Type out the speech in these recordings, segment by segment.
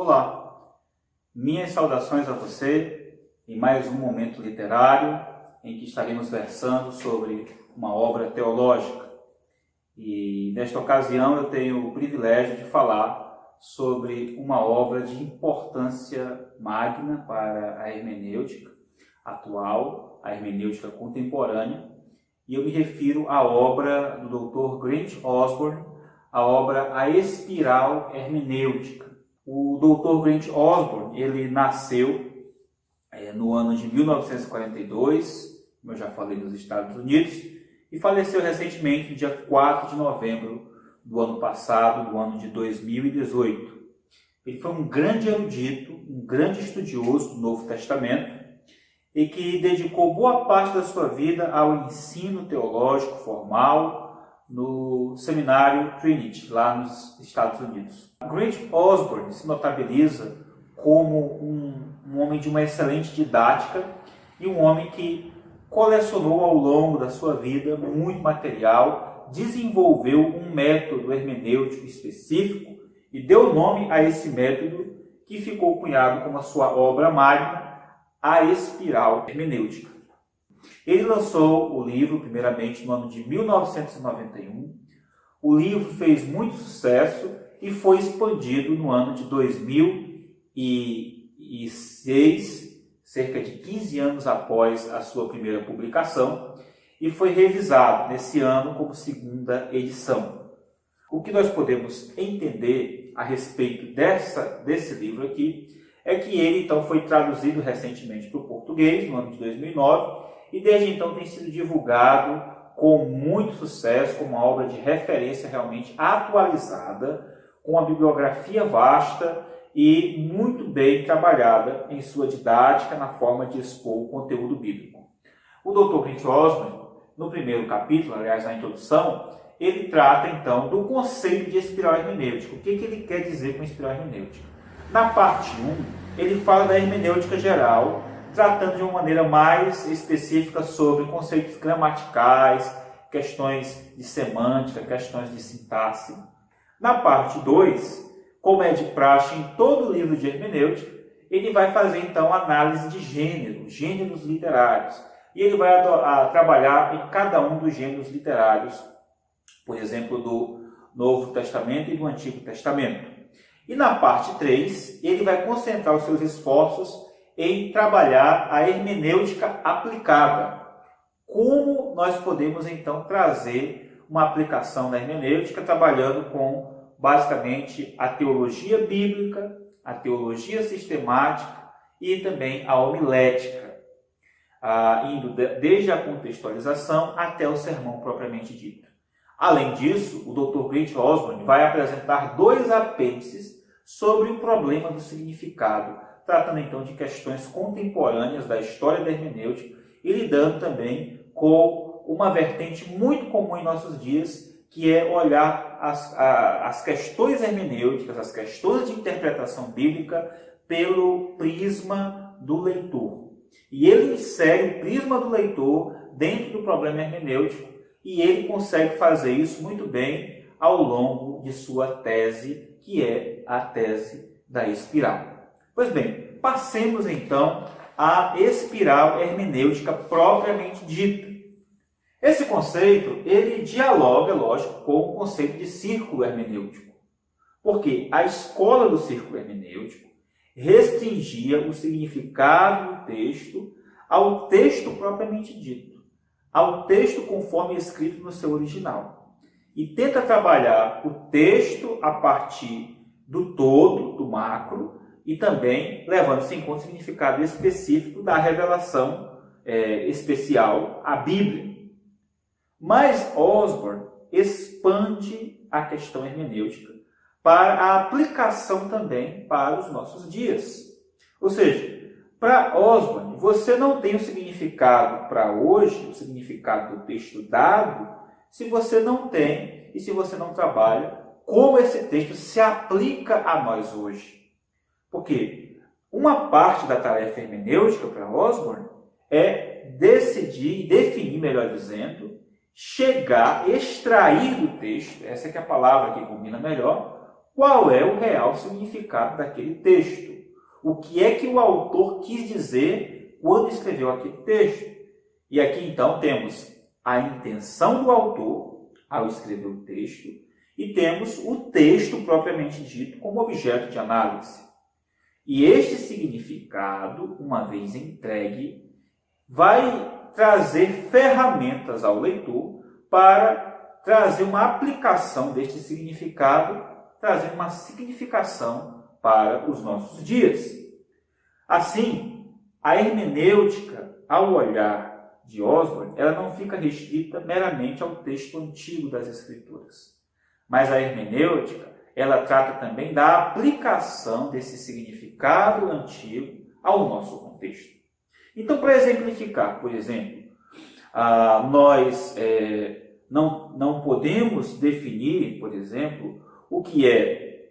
Olá, minhas saudações a você em mais um momento literário em que estaremos versando sobre uma obra teológica. E nesta ocasião eu tenho o privilégio de falar sobre uma obra de importância magna para a hermenêutica atual, a hermenêutica contemporânea, e eu me refiro à obra do Dr. Grant Osborne, a obra A Espiral Hermenêutica. O Dr. Grant Osborne, ele nasceu no ano de 1942, como eu já falei, nos Estados Unidos, e faleceu recentemente no dia 4 de novembro do ano passado, do ano de 2018. Ele foi um grande erudito, um grande estudioso do Novo Testamento, e que dedicou boa parte da sua vida ao ensino teológico formal no seminário Trinity, lá nos Estados Unidos. Grant Osborne se notabiliza como um homem de uma excelente didática e um homem que colecionou ao longo da sua vida muito material, desenvolveu um método hermenêutico específico e deu nome a esse método, que ficou cunhado como a sua obra magna, A Espiral Hermenêutica. Ele lançou o livro, primeiramente, no ano de 1991. O livro fez muito sucesso e foi expandido no ano de 2006, cerca de 15 anos após a sua primeira publicação, e foi revisado nesse ano como segunda edição. O que nós podemos entender a respeito desse livro aqui é que ele então foi traduzido recentemente para o português, no ano de 2009, e desde então tem sido divulgado com muito sucesso, como uma obra de referência realmente atualizada, com uma bibliografia vasta e muito bem trabalhada em sua didática na forma de expor o conteúdo bíblico. O Dr. Grant Osborne, no primeiro capítulo, aliás, na introdução, ele trata então do conceito de espiral hermenêutica. O que ele quer dizer com espiral hermenêutica? Na parte 1, ele fala da hermenêutica geral, tratando de uma maneira mais específica sobre conceitos gramaticais, questões de semântica, questões de sintaxe. Na parte 2, como é de praxe em todo livro de hermenêutica, ele vai fazer então análise de gêneros literários. E ele vai trabalhar em cada um dos gêneros literários, por exemplo, do Novo Testamento e do Antigo Testamento. E na parte 3, ele vai concentrar os seus esforços em trabalhar a hermenêutica aplicada. Como nós podemos, então, trazer uma aplicação da hermenêutica trabalhando com, basicamente, a teologia bíblica, a teologia sistemática e também a homilética, indo desde a contextualização até o sermão propriamente dito. Além disso, o Dr. Grant Osborne vai apresentar 2 apêndices sobre o problema do significado, tratando então de questões contemporâneas da história da hermenêutica e lidando também com uma vertente muito comum em nossos dias, que é olhar as questões hermenêuticas, as questões de interpretação bíblica pelo prisma do leitor. E ele insere o prisma do leitor dentro do problema hermenêutico e ele consegue fazer isso muito bem ao longo de sua tese, que é a tese da espiral. Pois bem, passemos então à espiral hermenêutica propriamente dita. Esse conceito, ele dialoga, lógico, com o conceito de círculo hermenêutico. Porque a escola do círculo hermenêutico restringia o significado do texto ao texto propriamente dito, ao texto conforme escrito no seu original. E tenta trabalhar o texto a partir do todo, do macro, e também levando-se em conta o significado específico da revelação especial, a Bíblia. Mas Osborne expande a questão hermenêutica para a aplicação também para os nossos dias. Ou seja, para Osborne, você não tem o significado para hoje, o significado do texto dado, se você não tem e se você não trabalha como esse texto se aplica a nós hoje. Porque uma parte da tarefa hermenêutica para Osborne é decidir, definir, melhor dizendo, chegar, extrair do texto, essa é que é a palavra que combina melhor, qual é o real significado daquele texto. O que é que o autor quis dizer quando escreveu aquele texto. E aqui então temos a intenção do autor ao escrever o texto e temos o texto propriamente dito como objeto de análise. E este significado, uma vez entregue, vai trazer ferramentas ao leitor para trazer uma aplicação deste significado, trazer uma significação para os nossos dias. Assim, a hermenêutica, ao olhar de Osborne, ela não fica restrita meramente ao texto antigo das Escrituras. Mas a hermenêutica, ela trata também da aplicação desse significado antigo ao nosso contexto. Então, para exemplificar, por exemplo, nós não podemos definir, por exemplo, o que é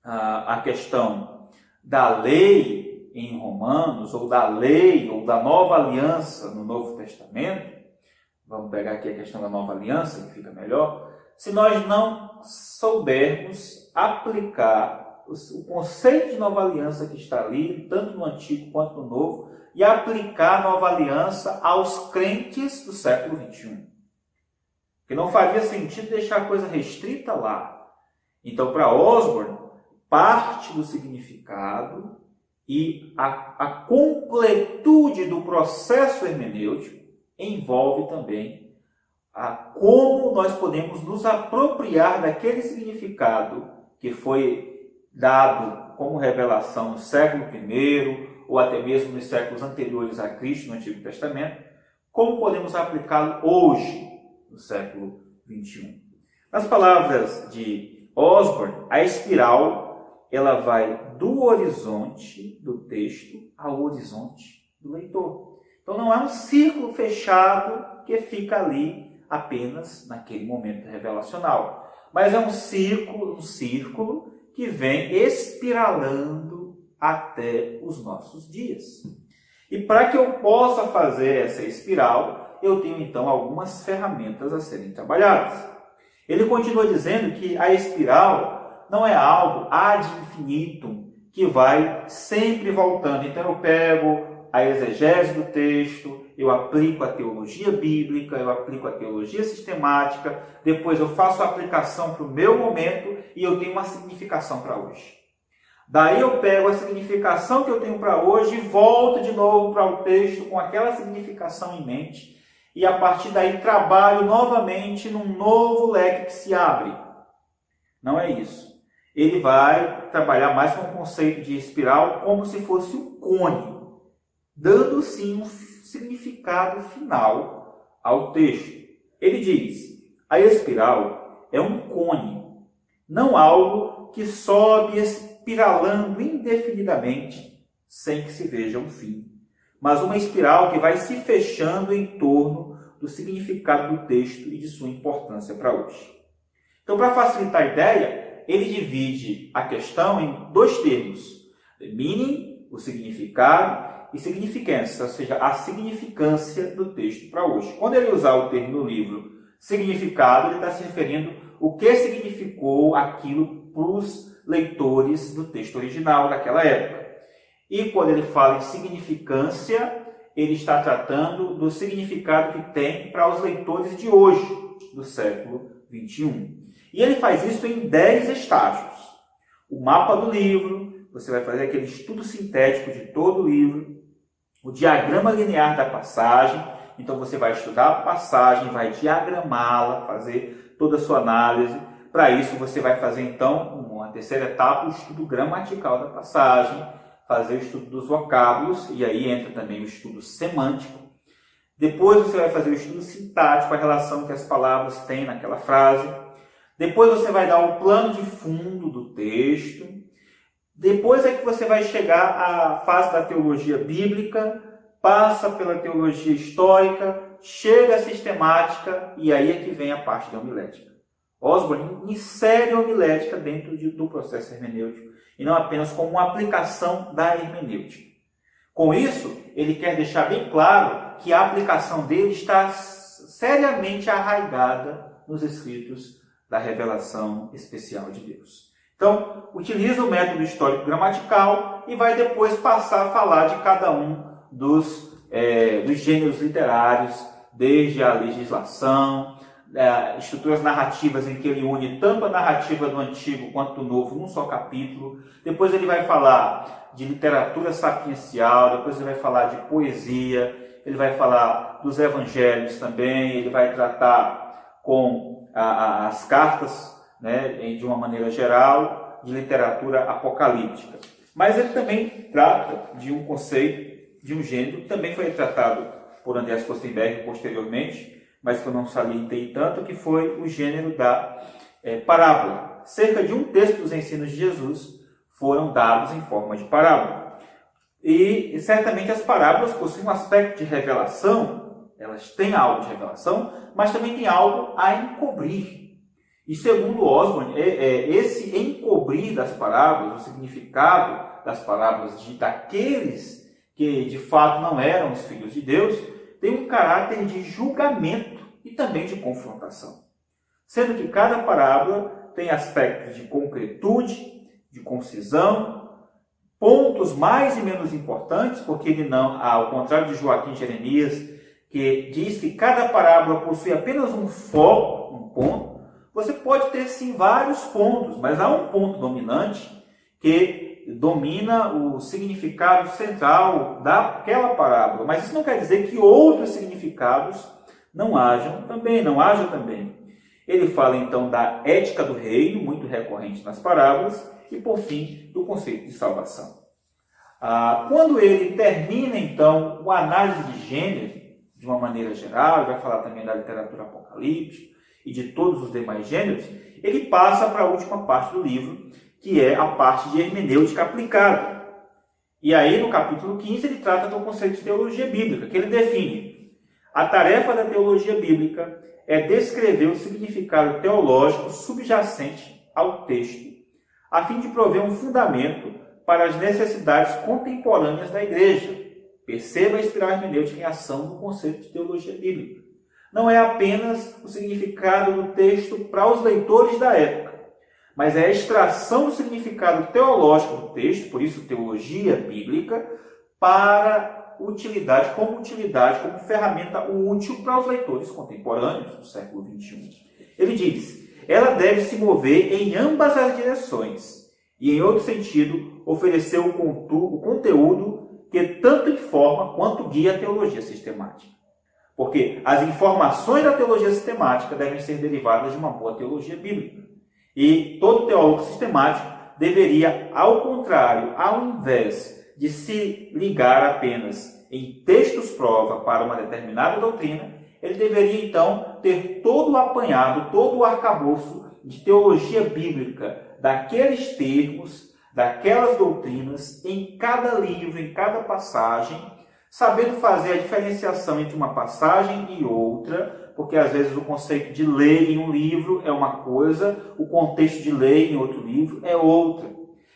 a questão da lei em Romanos, ou da lei, ou da nova aliança no Novo Testamento. Vamos pegar aqui a questão da nova aliança, que fica melhor. Se nós não soubermos aplicar o conceito de nova aliança que está ali, tanto no Antigo quanto no Novo, e aplicar a nova aliança aos crentes do século XXI. Porque não faria sentido deixar a coisa restrita lá. Então, para Osborne, parte do significado e a completude do processo hermenêutico envolve também como nós podemos nos apropriar daquele significado que foi dado como revelação no século I, ou até mesmo nos séculos anteriores a Cristo, no Antigo Testamento, como podemos aplicá-lo hoje, no século XXI. Nas palavras de Osborne, a espiral ela vai do horizonte do texto ao horizonte do leitor. Então não é um círculo fechado que fica ali apenas naquele momento revelacional, mas é um círculo que vem espiralando até os nossos dias. E para que eu possa fazer essa espiral, eu tenho então algumas ferramentas a serem trabalhadas. Ele continua dizendo que a espiral não é algo ad infinitum, que vai sempre voltando. Então eu pego a exegese do texto, eu aplico a teologia bíblica, eu aplico a teologia sistemática, depois eu faço a aplicação para o meu momento e eu tenho uma significação para hoje. Daí eu pego a significação que eu tenho para hoje e volto de novo para o texto com aquela significação em mente e a partir daí trabalho novamente num novo leque que se abre. Não é isso. Ele vai trabalhar mais com o conceito de espiral como se fosse um cone, dando sim um significado final ao texto. Ele diz: a espiral é um cone, não algo que sobe espiralando indefinidamente sem que se veja um fim, mas uma espiral que vai se fechando em torno do significado do texto e de sua importância para hoje. Então, para facilitar a ideia, ele divide a questão em dois termos: meaning, o significado, e significância, ou seja, a significância do texto para hoje. Quando ele usar o termo no livro significado, ele está se referindo o que significou aquilo para os leitores do texto original daquela época. E quando ele fala em significância, ele está tratando do significado que tem para os leitores de hoje, do século XXI. E ele faz isso em 10 estágios. O mapa do livro, você vai fazer aquele estudo sintético de todo o livro. O diagrama linear da passagem, então você vai estudar a passagem, vai diagramá-la, fazer toda a sua análise. Para isso você vai fazer então, uma terceira etapa, o estudo gramatical da passagem, fazer o estudo dos vocábulos, e aí entra também o estudo semântico. Depois você vai fazer o estudo sintático, a relação que as palavras têm naquela frase. Depois você vai dar o plano de fundo do texto. Depois é que você vai chegar à fase da teologia bíblica, passa pela teologia histórica, chega à sistemática e aí é que vem a parte da homilética. Osborne insere a homilética dentro do processo hermenêutico e não apenas como uma aplicação da hermenêutica. Com isso, ele quer deixar bem claro que a aplicação dele está seriamente arraigada nos escritos da revelação especial de Deus. Então, utiliza o método histórico-gramatical e vai depois passar a falar de cada um dos gêneros literários, desde a legislação, estruturas narrativas em que ele une tanto a narrativa do Antigo quanto do Novo num só capítulo. Depois ele vai falar de literatura sapiencial, depois ele vai falar de poesia, ele vai falar dos evangelhos também, ele vai tratar com as cartas, né, de uma maneira geral, de literatura apocalíptica. Mas ele também trata de um conceito, de um gênero, que também foi tratado por Andreas Kostenberg posteriormente, mas que eu não salientei tanto, que foi o gênero da parábola. Cerca de um terço dos ensinos de Jesus foram dados em forma de parábola. E certamente as parábolas possuem um aspecto de revelação, elas têm algo de revelação, mas também tem algo a encobrir. E segundo Osborne, esse encobrir das parábolas, o significado das parábolas daqueles que de fato não eram os filhos de Deus, tem um caráter de julgamento e também de confrontação. Sendo que cada parábola tem aspectos de concretude, de concisão, pontos mais e menos importantes, porque ele não, ao contrário de Joaquim Jeremias, que diz que cada parábola possui apenas um foco, um ponto, você pode ter sim vários pontos, mas há um ponto dominante que domina o significado central daquela parábola. Mas isso não quer dizer que outros significados não hajam também. Ele fala então da ética do reino, muito recorrente nas parábolas, e por fim do conceito de salvação. Quando ele termina então a análise de gênero, de uma maneira geral, vai falar também da literatura apocalíptica e de todos os demais gêneros, ele passa para a última parte do livro, que é a parte de hermenêutica aplicada. E aí, no capítulo 15, ele trata do conceito de teologia bíblica, que ele define: a tarefa da teologia bíblica é descrever o significado teológico subjacente ao texto, a fim de prover um fundamento para as necessidades contemporâneas da igreja. Perceba a espiral hermenêutica em ação no conceito de teologia bíblica. Não é apenas o significado do texto para os leitores da época, mas é a extração do significado teológico do texto, por isso teologia bíblica, para utilidade, como ferramenta útil para os leitores contemporâneos do século XXI. Ele diz: ela deve se mover em ambas as direções e, em outro sentido, oferecer o conteúdo que tanto informa quanto guia a teologia sistemática. Porque as informações da teologia sistemática devem ser derivadas de uma boa teologia bíblica. E todo teólogo sistemático deveria, ao contrário, ao invés de se ligar apenas em textos-prova para uma determinada doutrina, ele deveria então ter todo o apanhado, todo o arcabouço de teologia bíblica daqueles termos, daquelas doutrinas, em cada livro, em cada passagem, sabendo fazer a diferenciação entre uma passagem e outra, porque às vezes o conceito de lei em um livro é uma coisa, o contexto de lei em outro livro é outra.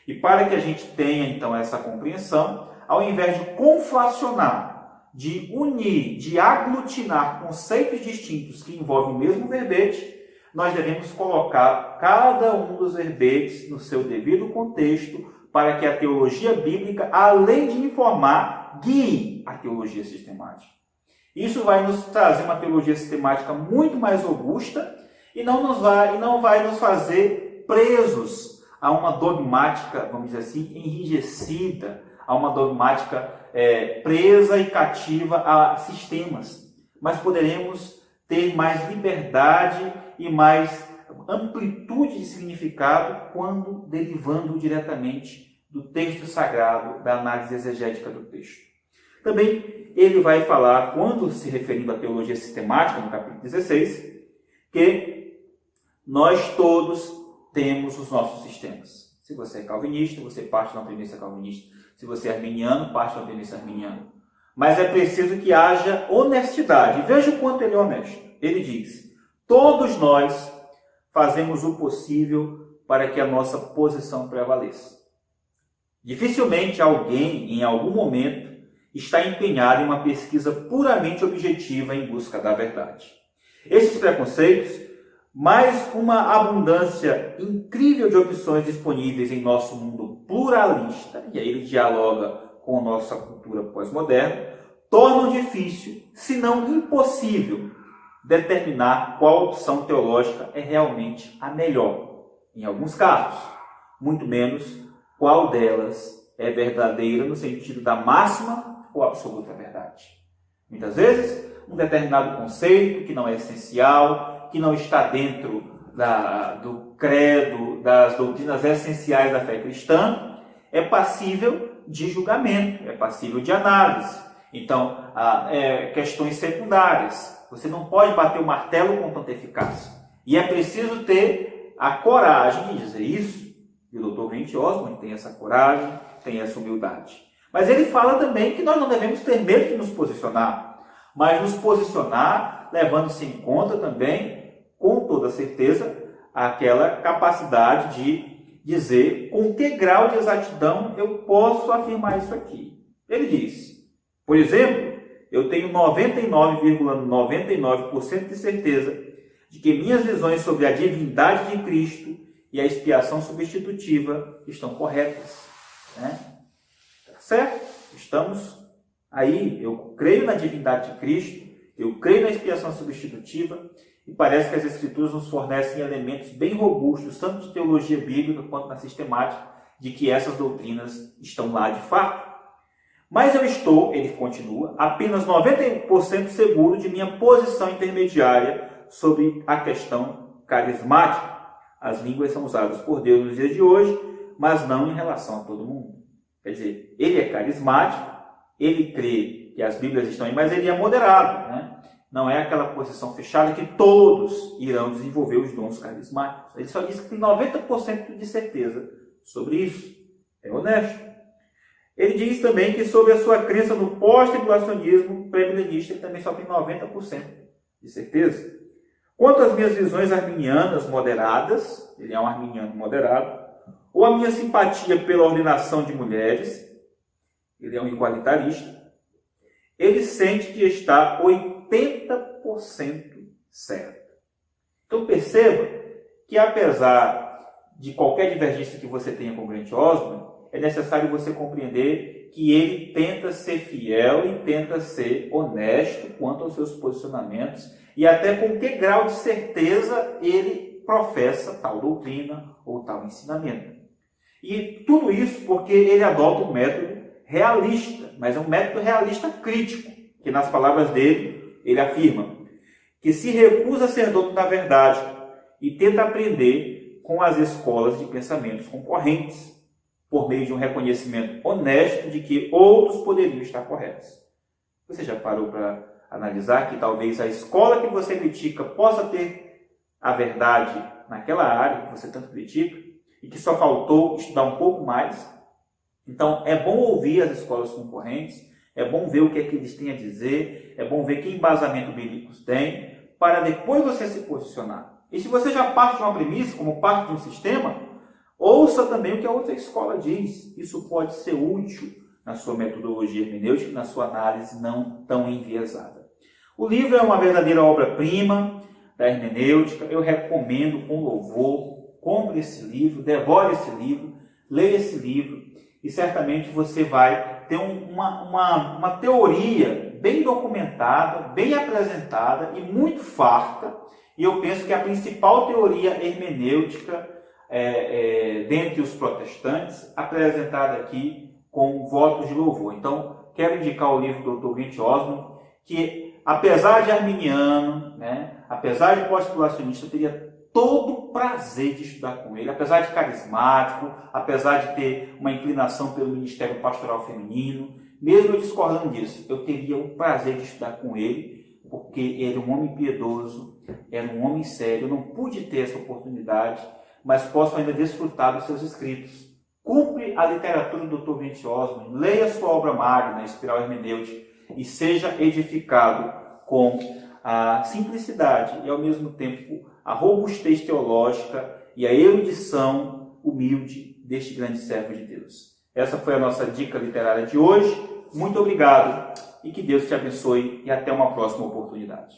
E para que a gente tenha então essa compreensão, ao invés de conflacionar, de unir, de aglutinar conceitos distintos que envolvem o mesmo verbete, nós devemos colocar cada um dos verbetes no seu devido contexto, para que a teologia bíblica, além de informar, guie a teologia sistemática. Isso vai nos trazer uma teologia sistemática muito mais robusta e não vai nos fazer presos a uma dogmática, vamos dizer assim, enrijecida, a uma dogmática presa e cativa a sistemas. Mas poderemos ter mais liberdade e mais amplitude de significado quando derivando diretamente do texto sagrado, da análise exegética do texto. Também ele vai falar, quando se referindo à teologia sistemática, no capítulo 16, que nós todos temos os nossos sistemas. Se você é calvinista, você parte de uma premissa calvinista. Se você é arminiano, parte de uma premissa arminiana. Mas é preciso que haja honestidade. Veja o quanto ele é honesto. Ele diz: todos nós fazemos o possível para que a nossa posição prevaleça. Dificilmente alguém, em algum momento, está empenhado em uma pesquisa puramente objetiva em busca da verdade. Esses preconceitos mas uma abundância incrível de opções disponíveis em nosso mundo pluralista, e aí ele dialoga com nossa cultura pós-moderna, tornam difícil, se não impossível, determinar qual opção teológica é realmente a melhor, em alguns casos, muito menos qual delas é verdadeira no sentido da máxima ou absoluta verdade. Muitas vezes, um determinado conceito que não é essencial, que não está dentro do credo, das doutrinas essenciais da fé cristã, é passível de julgamento, é passível de análise. Então, questões secundárias. Você não pode bater o martelo com tanta eficácia. E é preciso ter a coragem de dizer isso. E o Dr. Grant Osborne tem essa coragem, tem essa humildade. Mas ele fala também que nós não devemos ter medo de nos posicionar, mas nos posicionar levando-se em conta também, com toda certeza, aquela capacidade de dizer com que grau de exatidão eu posso afirmar isso aqui. Ele diz, por exemplo, eu tenho 99,99% de certeza de que minhas visões sobre a divindade de Cristo e a expiação substitutiva estão corretas. Né? Tá certo? Estamos aí, eu creio na divindade de Cristo, eu creio na expiação substitutiva, e parece que as Escrituras nos fornecem elementos bem robustos, tanto de teologia bíblica quanto na sistemática, de que essas doutrinas estão lá de fato. Mas eu estou, ele continua, apenas 90% seguro de minha posição intermediária sobre a questão carismática. As línguas são usadas por Deus nos dias de hoje, mas não em relação a todo mundo. Quer dizer, ele é carismático, ele crê que as Bíblias estão aí, mas ele é moderado, né? Não é aquela posição fechada que todos irão desenvolver os dons carismáticos. Ele só diz que tem 90% de certeza sobre isso. É honesto. Ele diz também que sobre a sua crença no pós-tribulacionismo pré-milenista, ele também só tem 90% de certeza. Quanto às minhas visões arminianas moderadas, ele é um arminiano moderado, ou a minha simpatia pela ordenação de mulheres, ele é um igualitarista, ele sente que está 80% certo. Então perceba que apesar de qualquer divergência que você tenha com o Grant Osborne, é necessário você compreender que ele tenta ser fiel e tenta ser honesto quanto aos seus posicionamentos e até com que grau de certeza ele professa tal doutrina ou tal ensinamento. E tudo isso porque ele adota um método realista, mas é um método realista crítico, que nas palavras dele, ele afirma que se recusa a ser dono da verdade e tenta aprender com as escolas de pensamentos concorrentes, por meio de um reconhecimento honesto de que outros poderiam estar corretos. Você já parou para analisar que talvez a escola que você critica possa ter a verdade naquela área que você tanto critica e que só faltou estudar um pouco mais? Então, é bom ouvir as escolas concorrentes, é bom ver o que é que eles têm a dizer, é bom ver que embasamento bíblico tem, para depois você se posicionar. E se você já parte de uma premissa, como parte de um sistema, ouça também o que a outra escola diz. Isso pode ser útil na sua metodologia hermenêutica, na sua análise não tão enviesada. O livro é uma verdadeira obra-prima da hermenêutica. Eu recomendo com louvor. Compre esse livro, devore esse livro, leia esse livro e certamente você vai ter uma teoria bem documentada, bem apresentada e muito farta. E eu penso que a principal teoria hermenêutica dentre os protestantes, apresentada aqui com votos de louvor. Então, quero indicar o livro do Dr. Grant Osborne, que apesar de arminiano, né, apesar de pós-tribulacionista, eu teria todo o prazer de estudar com ele, apesar de carismático, apesar de ter uma inclinação pelo ministério pastoral feminino, mesmo eu discordando disso, eu teria o prazer de estudar com ele, porque ele é um homem piedoso, era um homem sério, eu não pude ter essa oportunidade, mas posso ainda desfrutar dos seus escritos. Cumpre a literatura do Dr. Grant Osborne, leia sua obra magna, Espiral Hermenêutica, e seja edificado com a simplicidade e, ao mesmo tempo, a robustez teológica e a erudição humilde deste grande servo de Deus. Essa foi a nossa dica literária de hoje. Muito obrigado e que Deus te abençoe e até uma próxima oportunidade.